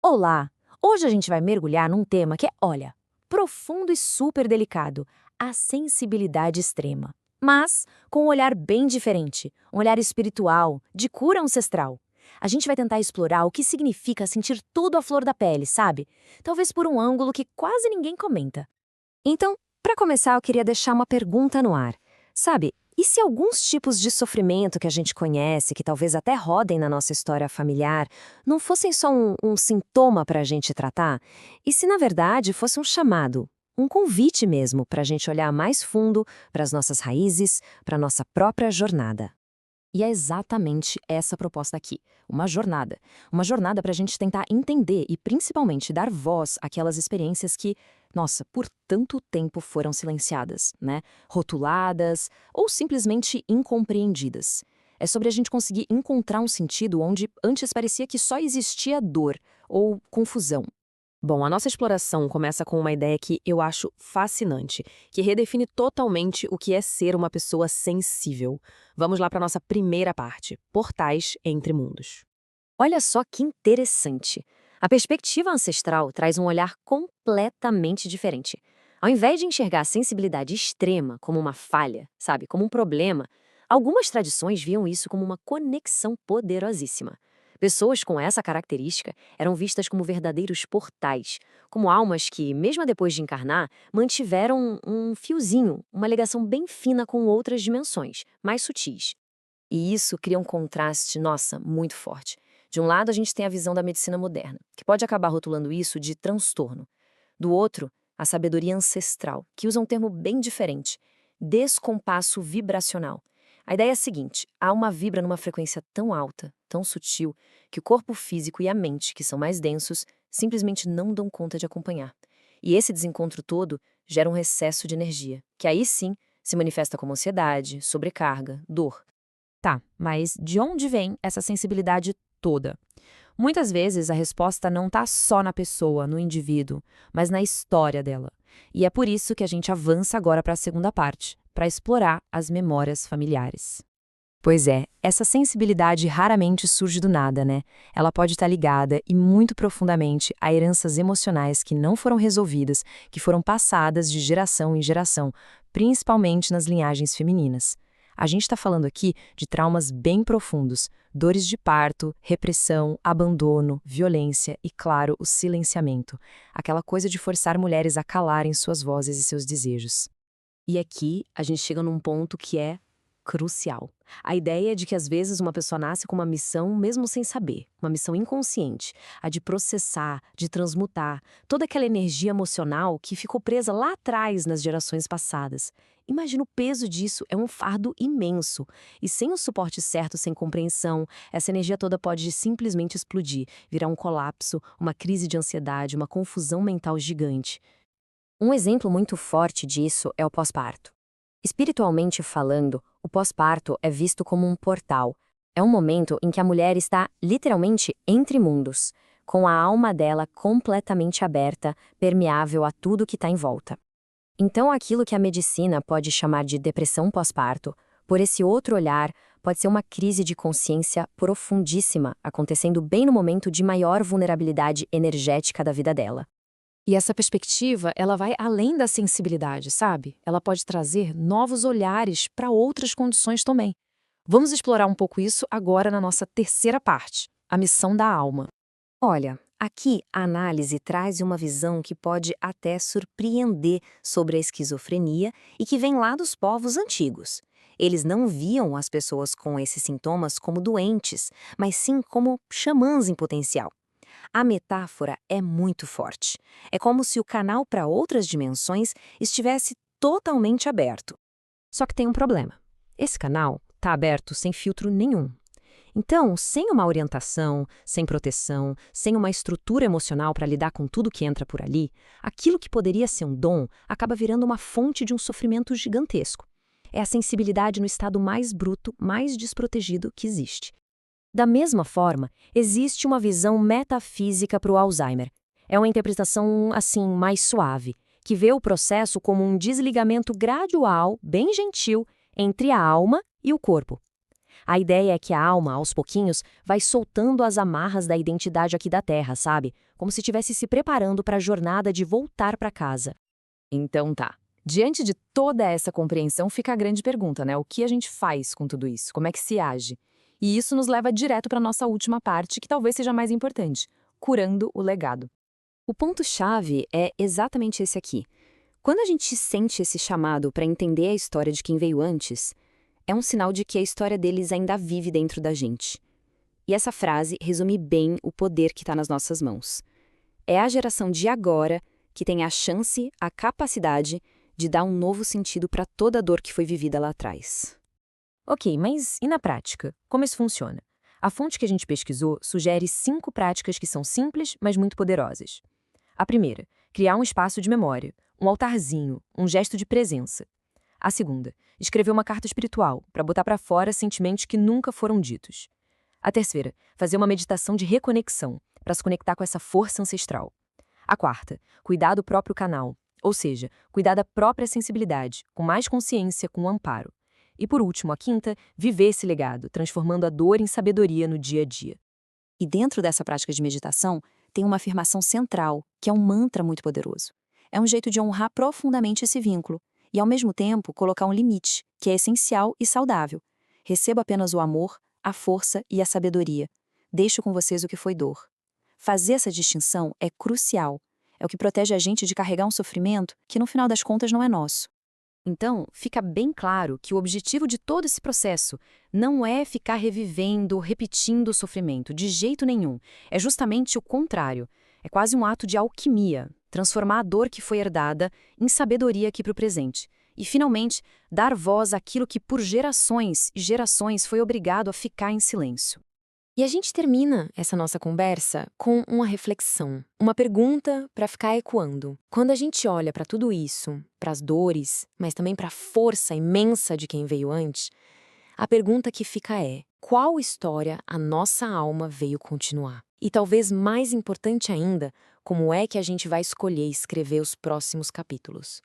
Olá! Hoje a gente vai mergulhar num tema que é, olha, profundo e super delicado, a sensibilidade extrema. Mas com um olhar bem diferente, um olhar espiritual, de cura ancestral. A gente vai tentar explorar o que significa sentir tudo à flor da pele, sabe? Talvez por um ângulo que quase ninguém comenta. Então, para começar, eu queria deixar uma pergunta no ar. Sabe, e se alguns tipos de sofrimento que a gente conhece, que talvez até rodem na nossa história familiar, não fossem só um sintoma para a gente tratar? E se, na verdade, fosse um chamado, um convite mesmo para a gente olhar mais fundo para as nossas raízes, para a nossa própria jornada? E é exatamente essa a proposta aqui, uma jornada. Uma jornada para a gente tentar entender e principalmente dar voz àquelas experiências que, nossa, por tanto tempo foram silenciadas, né? Rotuladas ou simplesmente incompreendidas. É sobre a gente conseguir encontrar um sentido onde antes parecia que só existia dor ou confusão. Bom, a nossa exploração começa com uma ideia que eu acho fascinante, que redefine totalmente o que é ser uma pessoa sensível. Vamos lá para a nossa primeira parte, portais entre mundos. Olha só que interessante. A perspectiva ancestral traz um olhar completamente diferente. Ao invés de enxergar a sensibilidade extrema como uma falha, sabe, como um problema, algumas tradições viam isso como uma conexão poderosíssima. Pessoas com essa característica eram vistas como verdadeiros portais, como almas que, mesmo depois de encarnar, mantiveram um fiozinho, uma ligação bem fina com outras dimensões, mais sutis. E isso cria um contraste, nossa, muito forte. De um lado, a gente tem a visão da medicina moderna, que pode acabar rotulando isso de transtorno. Do outro, a sabedoria ancestral, que usa um termo bem diferente, descompasso vibracional. A ideia é a seguinte: a alma vibra numa frequência tão alta, tão sutil, que o corpo físico e a mente, que são mais densos, simplesmente não dão conta de acompanhar. E esse desencontro todo gera um excesso de energia, que aí sim se manifesta como ansiedade, sobrecarga, dor. Tá, mas de onde vem essa sensibilidade toda? Muitas vezes a resposta não está só na pessoa, no indivíduo, mas na história dela. E é por isso que a gente avança agora para a segunda parte, para explorar as memórias familiares. Pois é, essa sensibilidade raramente surge do nada, né? Ela pode estar ligada e muito profundamente a heranças emocionais que não foram resolvidas, que foram passadas de geração em geração, principalmente nas linhagens femininas. A gente está falando aqui de traumas bem profundos, dores de parto, repressão, abandono, violência e, claro, o silenciamento. Aquela coisa de forçar mulheres a calarem suas vozes e seus desejos. E aqui a gente chega num ponto que é crucial. A ideia é de que às vezes uma pessoa nasce com uma missão mesmo sem saber, uma missão inconsciente, a de processar, de transmutar toda aquela energia emocional que ficou presa lá atrás nas gerações passadas. Imagina o peso disso, é um fardo imenso. E sem o suporte certo, sem compreensão, essa energia toda pode simplesmente explodir, virar um colapso, uma crise de ansiedade, uma confusão mental gigante. Um exemplo muito forte disso é o pós-parto. Espiritualmente falando, o pós-parto é visto como um portal. É um momento em que a mulher está literalmente entre mundos, com a alma dela completamente aberta, permeável a tudo que está em volta. Então, aquilo que a medicina pode chamar de depressão pós-parto, por esse outro olhar, pode ser uma crise de consciência profundíssima, acontecendo bem no momento de maior vulnerabilidade energética da vida dela. E essa perspectiva, ela vai além da sensibilidade, sabe? Ela pode trazer novos olhares para outras condições também. Vamos explorar um pouco isso agora na nossa terceira parte, a missão da alma. Olha, aqui a análise traz uma visão que pode até surpreender sobre a esquizofrenia e que vem lá dos povos antigos. Eles não viam as pessoas com esses sintomas como doentes, mas sim como xamãs em potencial. A metáfora é muito forte. É como se o canal para outras dimensões estivesse totalmente aberto. Só que tem um problema. Esse canal está aberto sem filtro nenhum. Então, sem uma orientação, sem proteção, sem uma estrutura emocional para lidar com tudo que entra por ali, aquilo que poderia ser um dom acaba virando uma fonte de um sofrimento gigantesco. É a sensibilidade no estado mais bruto, mais desprotegido que existe. Da mesma forma, existe uma visão metafísica para o Alzheimer. É uma interpretação, assim, mais suave, que vê o processo como um desligamento gradual, bem gentil, entre a alma e o corpo. A ideia é que a alma, aos pouquinhos, vai soltando as amarras da identidade aqui da Terra, sabe? Como se estivesse se preparando para a jornada de voltar para casa. Então tá. Diante de toda essa compreensão, fica a grande pergunta, né? O que a gente faz com tudo isso? Como é que se age? E isso nos leva direto para a nossa última parte, que talvez seja mais importante: curando o legado. O ponto-chave é exatamente esse aqui. Quando a gente sente esse chamado para entender a história de quem veio antes, é um sinal de que a história deles ainda vive dentro da gente. E essa frase resume bem o poder que está nas nossas mãos. É a geração de agora que tem a chance, a capacidade de dar um novo sentido para toda a dor que foi vivida lá atrás. Ok, mas e na prática? Como isso funciona? A fonte que a gente pesquisou sugere 5 práticas que são simples, mas muito poderosas. A primeira, criar um espaço de memória, um altarzinho, um gesto de presença. A segunda, escrever uma carta espiritual, para botar para fora sentimentos que nunca foram ditos. A terceira, fazer uma meditação de reconexão, para se conectar com essa força ancestral. A quarta, cuidar do próprio canal, ou seja, cuidar da própria sensibilidade, com mais consciência, com amparo. E por último, a quinta, viver esse legado, transformando a dor em sabedoria no dia a dia. E dentro dessa prática de meditação, tem uma afirmação central, que é um mantra muito poderoso. É um jeito de honrar profundamente esse vínculo e, ao mesmo tempo, colocar um limite, que é essencial e saudável. Recebo apenas o amor, a força e a sabedoria. Deixo com vocês o que foi dor. Fazer essa distinção é crucial. É o que protege a gente de carregar um sofrimento que, no final das contas, não é nosso. Então, fica bem claro que o objetivo de todo esse processo não é ficar revivendo, repetindo o sofrimento, de jeito nenhum. É justamente o contrário. É quase um ato de alquimia, transformar a dor que foi herdada em sabedoria aqui para o presente. E, finalmente, dar voz àquilo que por gerações e gerações foi obrigado a ficar em silêncio. E a gente termina essa nossa conversa com uma reflexão, uma pergunta para ficar ecoando. Quando a gente olha para tudo isso, para as dores, mas também para a força imensa de quem veio antes, a pergunta que fica é: qual história a nossa alma veio continuar? E talvez mais importante ainda, como é que a gente vai escolher escrever os próximos capítulos?